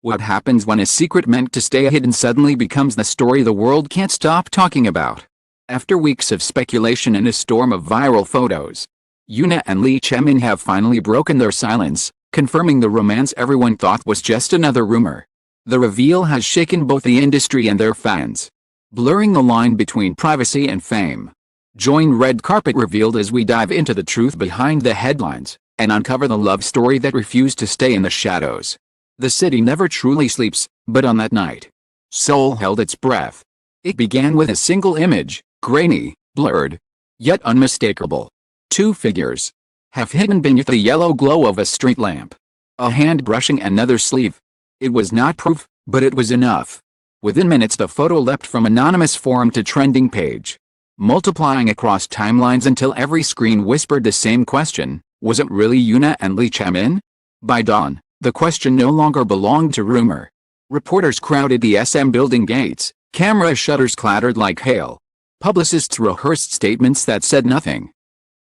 What happens when a secret meant to stay hidden suddenly becomes the story the world can't stop talking about? After weeks of speculation and a storm of viral photos, Yoona and Chae-min have finally broken their silence, confirming the romance everyone thought was just another rumor. The reveal has shaken both the industry and their fans, blurring the line between privacy and fame. Join Red Carpet Revealed as we dive into the truth behind the headlines and uncover the love story that refused to stay in the shadows. The city never truly sleeps, but on that night, Seoul held its breath. It began with a single image, grainy, blurred, yet unmistakable. Two figures, half hidden beneath the yellow glow of a street lamp. A hand brushing another's sleeve. It was not proof, but it was enough. Within minutes the photo leapt from anonymous forum to trending page, multiplying across timelines until every screen whispered the same question: was it really Yoona and Chae-min? By dawn, the question no longer belonged to rumor. Reporters crowded the SM building gates, camera shutters clattered like hail. Publicists rehearsed statements that said nothing.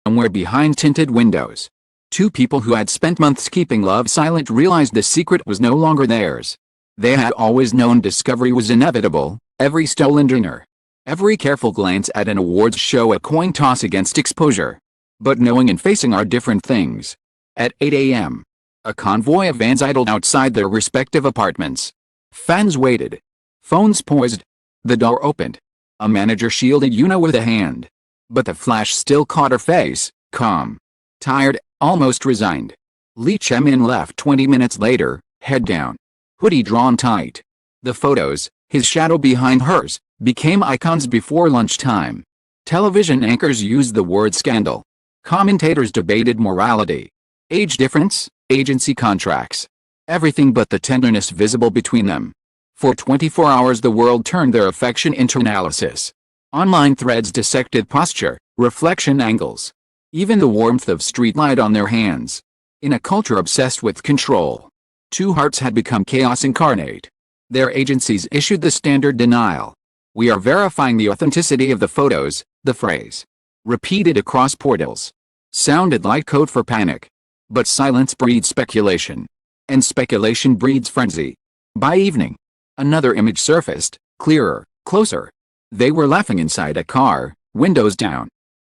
Somewhere behind tinted windows, two people who had spent months keeping love silent realized the secret was no longer theirs. They had always known discovery was inevitable, every stolen dinner, every careful glance at an awards show a coin toss against exposure. But knowing and facing are different things. At 8 a.m., a convoy of vans idled outside their respective apartments. Fans waited. Phones poised. The door opened. A manager shielded Yoona with a hand. But the flash still caught her face, calm, tired, almost resigned. Chae-min left 20 minutes later, head down, hoodie drawn tight. The photos, his shadow behind hers, became icons before lunchtime. Television anchors used the word scandal. Commentators debated morality, age difference, agency contracts. Everything but the tenderness visible between them. For 24 hours the world turned their affection into analysis. Online threads dissected posture, reflection angles, even the warmth of streetlight on their hands. In a culture obsessed with control, two hearts had become chaos incarnate. Their agencies issued the standard denial. "We are verifying the authenticity of the photos," the phrase, repeated across portals, sounded like code for panic. But silence breeds speculation, and speculation breeds frenzy. By evening, another image surfaced, clearer, closer. They were laughing inside a car, windows down.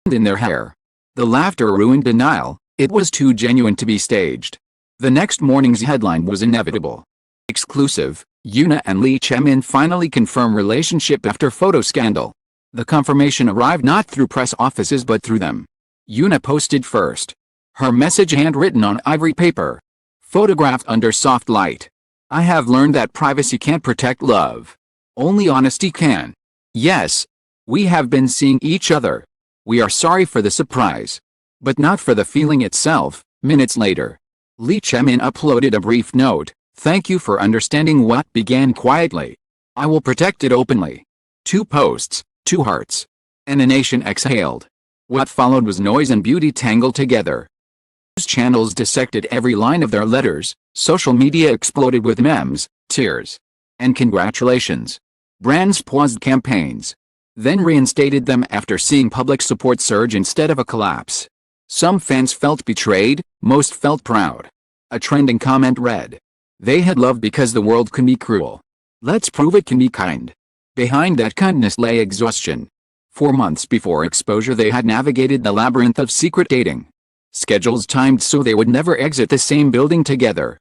And in their hair. The laughter ruined denial, it was too genuine to be staged. The next morning's headline was inevitable. Exclusive: Yoona and Chae-min finally confirm relationship after photo scandal. The confirmation arrived not through press offices but through them. Yoona posted first. Her message handwritten on ivory paper, photographed under soft light. "I have learned that privacy can't protect love. Only honesty can. Yes, we have been seeing each other. We are sorry for the surprise, but not for the feeling itself." Minutes later, Chae-min uploaded a brief note: "Thank you for understanding what began quietly. I will protect it openly." 2 posts, 2 hearts, and a nation exhaled. What followed was noise and beauty tangled together. News channels dissected every line of their letters, social media exploded with memes, tears, and congratulations. Brands paused campaigns, then reinstated them after seeing public support surge instead of a collapse. Some fans felt betrayed, most felt proud. A trending comment read, "They had loved because the world can be cruel. Let's prove it can be kind." Behind that kindness lay exhaustion. For months before exposure they had navigated the labyrinth of secret dating. Schedules timed so they would never exit the same building together.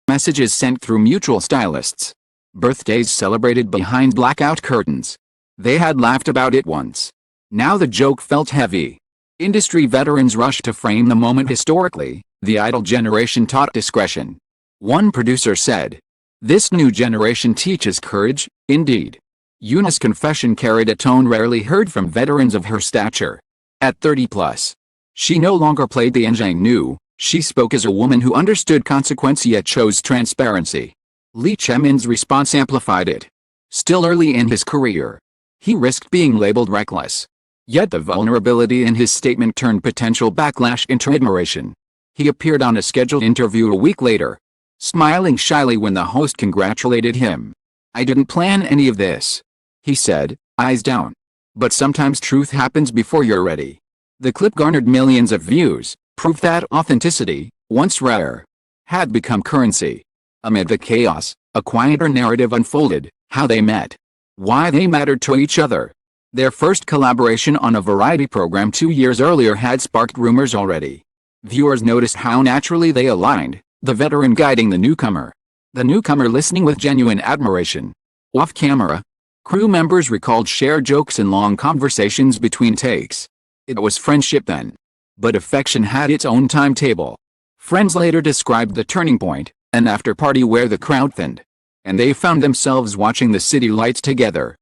Messages sent through mutual stylists. Birthdays celebrated behind blackout curtains. They had laughed about it once. Now the joke felt heavy. Industry veterans rushed to frame the moment historically. The idol generation taught discretion. One producer said, "This new generation teaches courage." Indeed, Yoona's confession carried a tone rarely heard from veterans of her stature. At 30+, she no longer played the ingenue. She spoke as a woman who understood consequence yet chose transparency. Chae-min's response amplified it. Still early in his career, he risked being labeled reckless. Yet the vulnerability in his statement turned potential backlash into admiration. He appeared on a scheduled interview a week later, smiling shyly when the host congratulated him. "I didn't plan any of this," he said, eyes down. "But sometimes truth happens before you're ready." The clip garnered millions of views, proof that authenticity, once rare, had become currency. Amid the chaos, a quieter narrative unfolded: how they met, why they mattered to each other. Their first collaboration on a variety program 2 years earlier had sparked rumors already. Viewers noticed how naturally they aligned, the veteran guiding the newcomer listening with genuine admiration. Off camera, crew members recalled shared jokes and long conversations between takes. It was friendship then. But affection had its own timetable. Friends later described the turning point: an after-party where the crowd thinned, and they found themselves watching the city lights together.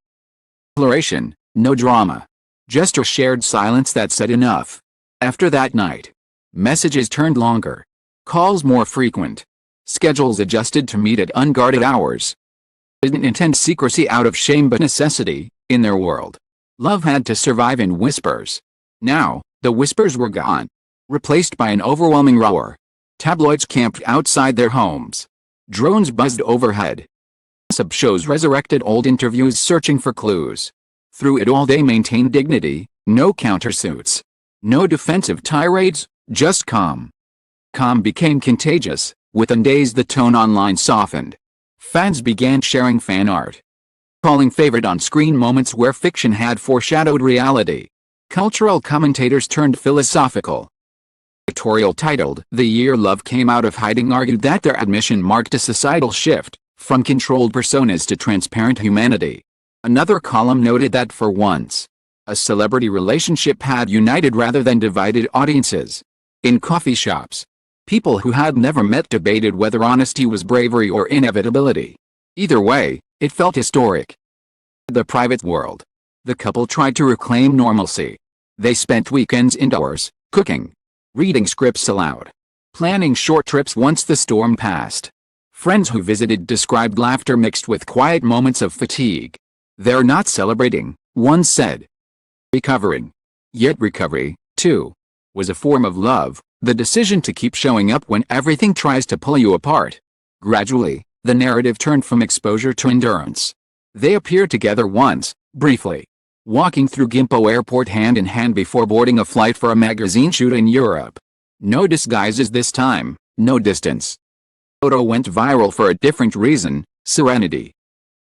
Exploration, no drama. Just a shared silence that said enough. After that night, messages turned longer, calls more frequent, schedules adjusted to meet at unguarded hours. Didn't intend secrecy out of shame but necessity. In their world, love had to survive in whispers. Now, the whispers were gone, replaced by an overwhelming roar. Tabloids camped outside their homes. Drones buzzed overhead. Sub-shows resurrected old interviews searching for clues. Through it all they maintained dignity, no countersuits, no defensive tirades, just calm. Calm became contagious. Within days the tone online softened. Fans began sharing fan art, calling favorite on-screen moments where fiction had foreshadowed reality. Cultural commentators turned philosophical. Editorial titled "The Year Love Came Out of Hiding" argued that their admission marked a societal shift, from controlled personas to transparent humanity. Another column noted that for once, a celebrity relationship had united rather than divided audiences. In coffee shops, people who had never met debated whether honesty was bravery or inevitability. Either way, it felt historic. The private world. The couple tried to reclaim normalcy. They spent weekends indoors, cooking, reading scripts aloud, planning short trips once the storm passed. Friends who visited described laughter mixed with quiet moments of fatigue. "They're not celebrating," one said. Recovering. Yet recovery, too, was a form of love, the decision to keep showing up when everything tries to pull you apart. Gradually, the narrative turned from exposure to endurance. They appeared together once, briefly, walking through Gimpo Airport hand in hand before boarding a flight for a magazine shoot in Europe. No disguises this time, no distance. The photo went viral for a different reason: serenity.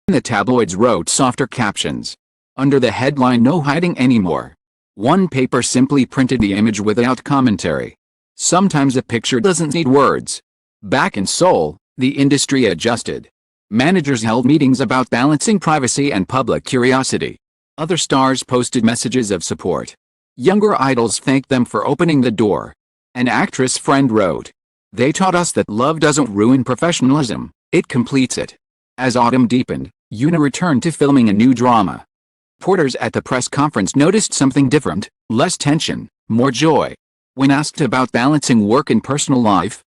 The tabloids wrote softer captions. Under the headline "No hiding anymore," one paper simply printed the image without commentary. Sometimes a picture doesn't need words. Back in Seoul, the industry adjusted. Managers held meetings about balancing privacy and public curiosity. Other stars posted messages of support. Younger idols thanked them for opening the door. An actress friend wrote, "They taught us that love doesn't ruin professionalism, it completes it." As autumn deepened, Yoona returned to filming a new drama. Reporters at the press conference noticed something different: less tension, more joy. When asked about balancing work and personal life,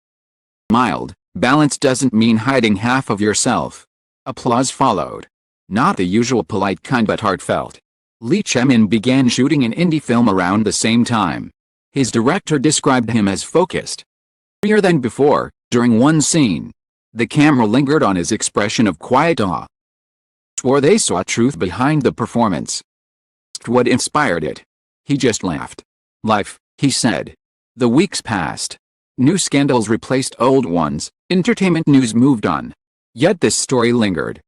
smiled, "Balance doesn't mean hiding half of yourself." Applause followed. Not the usual polite kind but heartfelt. Chae-min began shooting an indie film around the same time. His director described him as focused. Freer than before. During one scene, the camera lingered on his expression of quiet awe. Swore they saw truth behind the performance. Asked what inspired it, he just laughed. "Life," he said. The weeks passed. New scandals replaced old ones, entertainment news moved on. Yet this story lingered.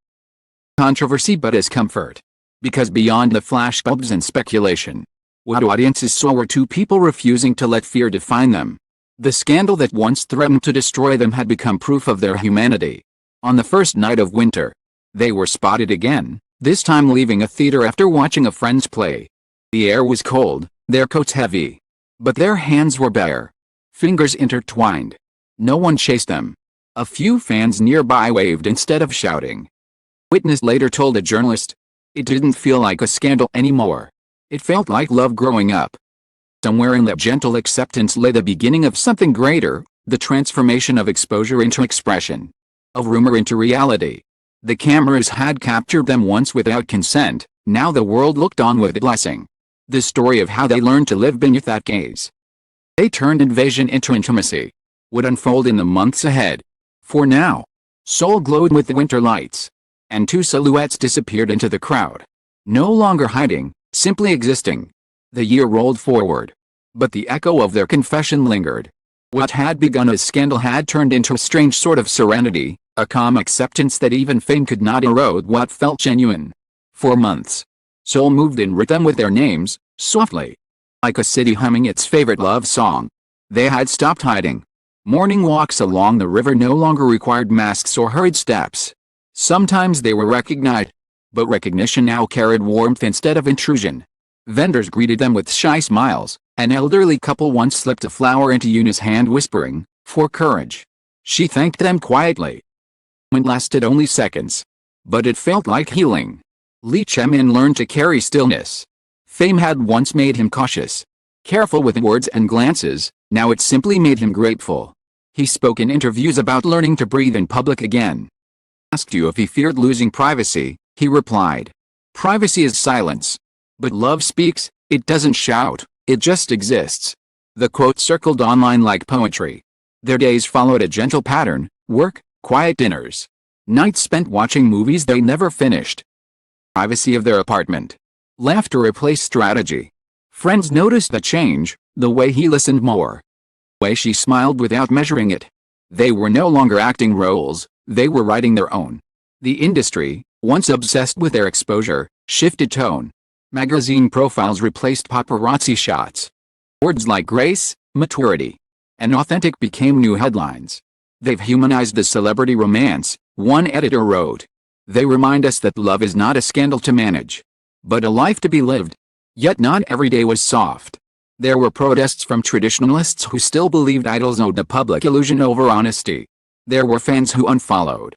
Controversy but as comfort. Because beyond the flashbulbs and speculation, what audiences saw were two people refusing to let fear define them. The scandal that once threatened to destroy them had become proof of their humanity. On the first night of winter, they were spotted again, this time leaving a theater after watching a friend's play. The air was cold, their coats heavy. But their hands were bare. Fingers intertwined. No one chased them. A few fans nearby waved instead of shouting. Witness later told a journalist, "It didn't feel like a scandal anymore. It felt like love growing up." Somewhere in that gentle acceptance lay the beginning of something greater, the transformation of exposure into expression, of rumor into reality. The cameras had captured them once without consent, now the world looked on with blessing. The story of how they learned to live beneath that gaze. They turned invasion into intimacy. Would unfold in the months ahead. For now, Seoul glowed with the winter lights. And two silhouettes disappeared into the crowd. No longer hiding, simply existing. The year rolled forward. But the echo of their confession lingered. What had begun as scandal had turned into a strange sort of serenity, A calm acceptance that even fame could not erode what felt genuine. For months, Seoul moved in rhythm with their names, softly. Like a city humming its favorite love song. They had stopped hiding. Morning walks along the river no longer required masks or hurried steps. Sometimes they were recognized, but recognition now carried warmth instead of intrusion. Vendors greeted them with shy smiles. An elderly couple once slipped a flower into Yoona's hand whispering, "For courage." She thanked them quietly. It lasted only seconds. But it felt like healing. Lee Chae-min learned to carry stillness. Fame had once made him cautious, careful with words and glances, now it simply made him grateful. He spoke in interviews about learning to breathe in public again. Asked you if he feared losing privacy, he replied. Privacy is silence. But love speaks, it doesn't shout, it just exists. The quote circled online like poetry. Their days followed a gentle pattern: work, quiet dinners, nights spent watching movies they never finished. Privacy of their apartment. Laughter replaced strategy. Friends noticed the change, the way he listened more, the way she smiled without measuring it. They were no longer acting roles, they were writing their own. The industry, once obsessed with their exposure, shifted tone. Magazine profiles replaced paparazzi shots. Words like grace, maturity, and authentic became new headlines. They've humanized the celebrity romance, one editor wrote. They remind us that love is not a scandal to manage, but a life to be lived. Yet not every day was soft. There were protests from traditionalists who still believed idols owed the public illusion over honesty. There were fans who unfollowed.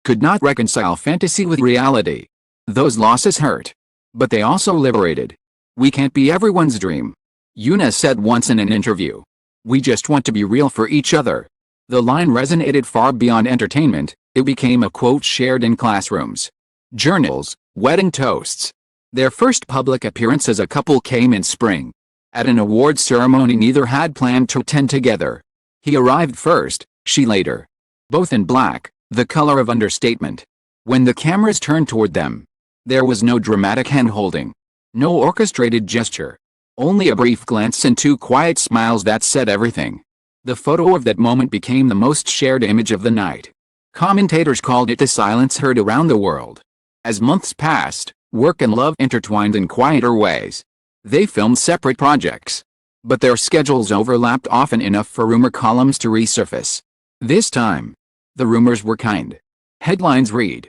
Could not reconcile fantasy with reality. Those losses hurt. But they also liberated. We can't be everyone's dream. Yoona said once in an interview. We just want to be real for each other. The line resonated far beyond entertainment, it became a quote shared in classrooms, journals, wedding toasts. Their first public appearance as a couple came in spring. At an awards ceremony neither had planned to attend together. He arrived first, she later. Both in black, the color of understatement. When the cameras turned toward them, there was no dramatic hand-holding, no orchestrated gesture. Only a brief glance and two quiet smiles that said everything. The photo of that moment became the most shared image of the night. Commentators called it the silence heard around the world. As months passed, work and love intertwined in quieter ways. They filmed separate projects, but their schedules overlapped often enough for rumor columns to resurface. This time, the rumors were kind. Headlines read,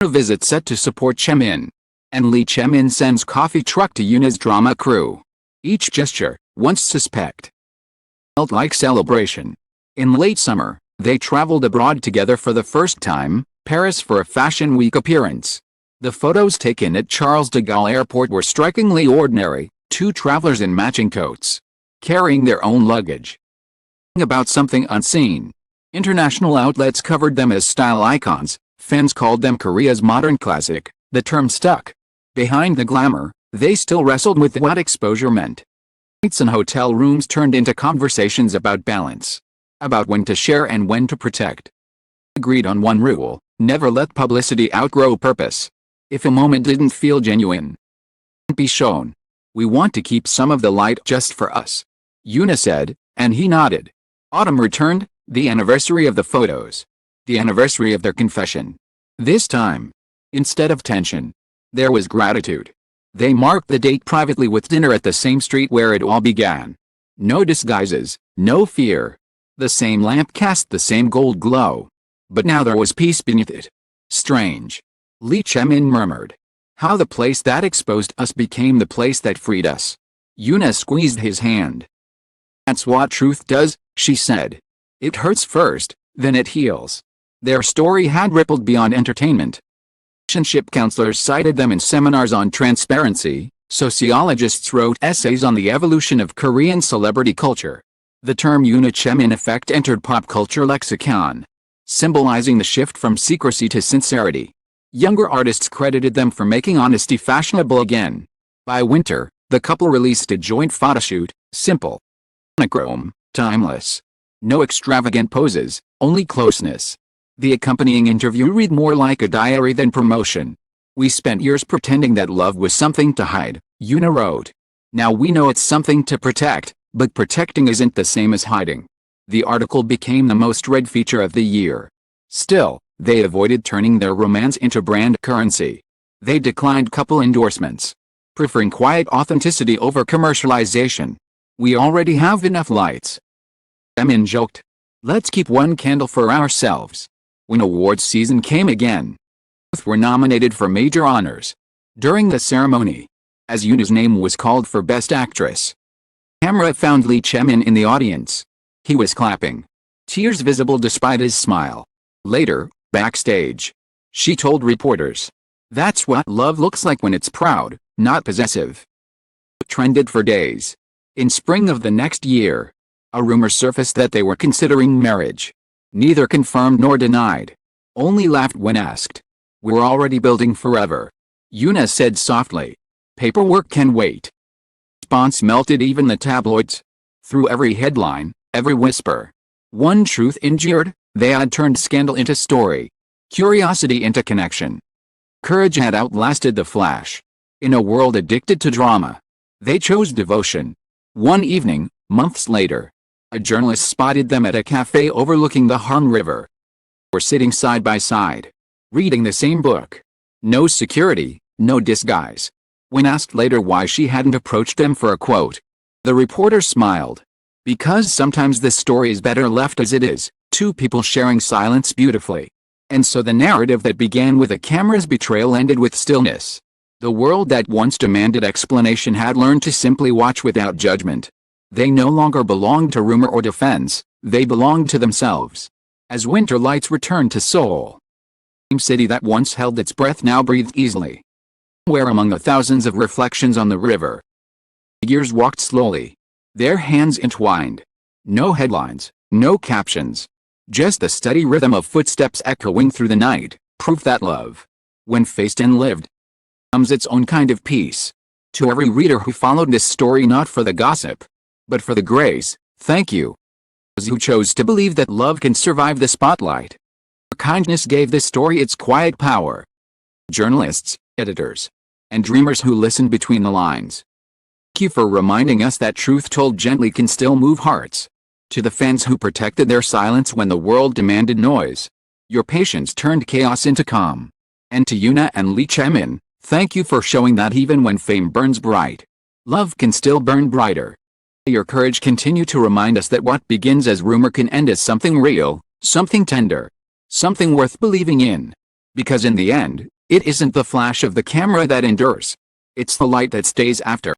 a visit set to support Chae-min, and Lee Chae-min sends coffee truck to Yoona's drama crew. Each gesture, once suspect, felt like celebration. In late summer, they traveled abroad together for the first time, Paris for a Fashion Week appearance. The photos taken at Charles de Gaulle Airport were strikingly ordinary, two travelers in matching coats, carrying their own luggage. About something unseen. International outlets covered them as style icons, fans called them Korea's modern classic, the term stuck. Behind the glamour, they still wrestled with what exposure meant. Nights in hotel rooms turned into conversations about balance, about when to share and when to protect. Agreed on one rule: never let publicity outgrow purpose. If a moment didn't feel genuine, it can't be shown. We want to keep some of the light just for us, Yoona said, and he nodded. Autumn returned, the anniversary of the photos, the anniversary of their confession. This time, instead of tension, there was gratitude. They marked the date privately with dinner at the same street where it all began. No disguises, no fear. The same lamp cast the same gold glow. But now there was peace beneath it. Strange. Lee Chae-min murmured. How the place that exposed us became the place that freed us. Yoona squeezed his hand. That's what truth does, she said. It hurts first, then it heals. Their story had rippled beyond entertainment. Relationship counselors cited them in seminars on transparency, sociologists wrote essays on the evolution of Korean celebrity culture. The term Yoona Chae-min effect entered pop culture lexicon, symbolizing the shift from secrecy to sincerity. Younger artists credited them for making honesty fashionable again. By winter, the couple released a joint photoshoot, simple, monochrome, timeless. No extravagant poses, only closeness. The accompanying interview read more like a diary than promotion. We spent years pretending that love was something to hide, Yoona wrote. Now we know it's something to protect, but protecting isn't the same as hiding. The article became the most read feature of the year. Still, they avoided turning their romance into brand currency. They declined couple endorsements, preferring quiet authenticity over commercialization. "We already have enough lights," Chae-min joked. "Let's keep one candle for ourselves." When awards season came again, both were nominated for major honors. During the ceremony, as Yoona's name was called for Best Actress, camera found Chae-min in the audience. He was clapping, tears visible despite his smile. Later, backstage, she told reporters, "That's what love looks like when it's proud, not possessive." It trended for days. In spring of the next year, a rumor surfaced that they were considering marriage. Neither confirmed nor denied, only laughed when asked. "We're already building forever," Yoona said softly. "Paperwork can wait." Response melted even the tabloids. Through every headline, every whisper, one truth endured: they had turned scandal into story, curiosity into connection. Courage had outlasted the flash. In a world addicted to drama, they chose devotion. One evening, months later, a journalist spotted them at a cafe overlooking the Han River. They were sitting side by side, reading the same book. No security, no disguise. When asked later why she hadn't approached them for a quote, the reporter smiled. "Because sometimes the story is better left as it is, two people sharing silence beautifully." And so the narrative that began with a camera's betrayal ended with stillness. The world that once demanded explanation had learned to simply watch without judgment. They no longer belonged to rumor or defense, they belonged to themselves. As winter lights returned to Seoul, the city that once held its breath now breathed easily. Where among the thousands of reflections on the river, figures walked slowly, their hands entwined. No headlines, no captions. Just the steady rhythm of footsteps echoing through the night, proof that love, when faced and lived, comes its own kind of peace. To every reader who followed this story not for the gossip, but for the grace, thank you. Those who chose to believe that love can survive the spotlight. Your kindness gave this story its quiet power. Journalists, editors, and dreamers who listened between the lines, thank you for reminding us that truth told gently can still move hearts. To the fans who protected their silence when the world demanded noise, your patience turned chaos into calm. And to Yoona and Chae-min, thank you for showing that even when fame burns bright, love can still burn brighter. Your courage continue to remind us that what begins as rumor can end as something real, something tender, something worth believing in. Because in the end, it isn't the flash of the camera that endures. It's the light that stays after.